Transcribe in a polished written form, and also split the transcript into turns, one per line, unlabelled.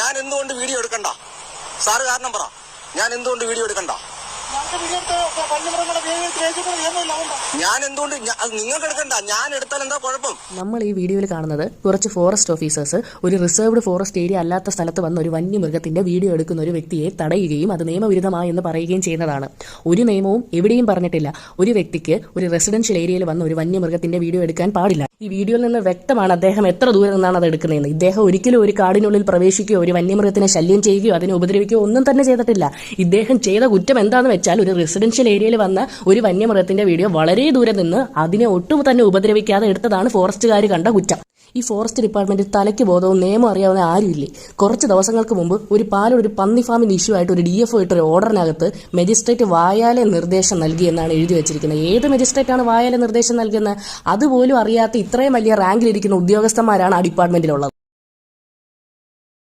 ഞാൻ എന്തുകൊണ്ട് വീഡിയോ എടുക്കണ്ട? സാറ് കാരണം പറ, ഞാൻ എന്തുകൊണ്ട് വീഡിയോ എടുക്കണ്ട? ഞാൻ എന്തുകൊണ്ട് നിങ്ങൾക്ക് എടുക്കണ്ട? ഞാൻ എടുത്താൽ എന്താ കുഴപ്പം?
നമ്മൾ ഈ വീഡിയോയിൽ കാണുന്നത് കുറച്ച് ഫോറസ്റ്റ് ഓഫീസേഴ്സ് ഒരു റിസർവ്ഡ് ഫോറസ്റ്റ് ഏരിയ അല്ലാത്ത സ്ഥലത്ത് വന്ന ഒരു വന്യമൃഗത്തിന്റെ വീഡിയോ എടുക്കുന്ന ഒരു വ്യക്തിയെ തടയുകയും അത് നിയമവിരുദ്ധമായി എന്ന് പറയുകയും ചെയ്യുന്നതാണ്. ഒരു നിയമവും എവിടെയും പറഞ്ഞിട്ടില്ല ഒരു വ്യക്തിക്ക് ഒരു റെസിഡൻഷ്യൽ ഏരിയയിൽ വന്ന ഒരു വന്യമൃഗത്തിന്റെ വീഡിയോ എടുക്കാൻ പാടില്ല. ഈ വീഡിയോയിൽ നിന്ന് വ്യക്തമാണ് അദ്ദേഹം എത്ര ദൂരം നിന്നാണ് അത് എടുക്കുന്നതെന്ന്. ഇദ്ദേഹം ഒരിക്കലും ഒരു കാടിനുള്ളിൽ പ്രവേശിക്കുകയോ ഒരു വന്യമൃഗത്തിനെ ശല്യം ചെയ്യുകയോ അതിനെ ഉപദ്രവിക്കുകയോ ഒന്നും തന്നെ ചെയ്തിട്ടില്ല. ഇദ്ദേഹം ചെയ്ത കുറ്റം എന്താണെന്ന് വെച്ചാൽ ഒരു റെസിഡൻഷ്യൽ ഏരിയയിൽ വന്ന ഒരു വന്യമൃഗത്തിന്റെ വീഡിയോ വളരെ ദൂരെ നിന്ന് അതിനെ ഒട്ടും തന്നെ ഉപദ്രവിക്കാതെ എടുത്തതാണ് ഫോറസ്റ്റുകാർ കണ്ട കുറ്റം. ഈ ഫോറസ്റ്റ് ഡിപ്പാർട്ട്മെന്റിൽ തലയ്ക്ക് ബോധവും നിയമം അറിയാവുന്ന ആരുമില്ലേ? കുറച്ച് ദിവസങ്ങൾക്ക് മുമ്പ് ഒരു പാലോട് ഒരു പന്നി ഫാമിന് ഇഷ്യൂ ആയിട്ട് ഒരു DFO ഇട്ടൊരു ഓർഡറിനകത്ത് മജിസ്ട്രേറ്റ് വായാലെ നിർദ്ദേശം നൽകിയെന്നാണ് എഴുതി വെച്ചിരിക്കുന്നത്. ഏത് മജിസ്ട്രേറ്റ് ആണ് വായാലെ നിർദ്ദേശം നൽകുന്നത്? അതുപോലും അറിയാത്ത ഇത്രയും വലിയ റാങ്കിലിരിക്കുന്ന ഉദ്യോഗസ്ഥന്മാരാണ് ആ ഡിപ്പാർട്ട്മെന്റിലുള്ളത്.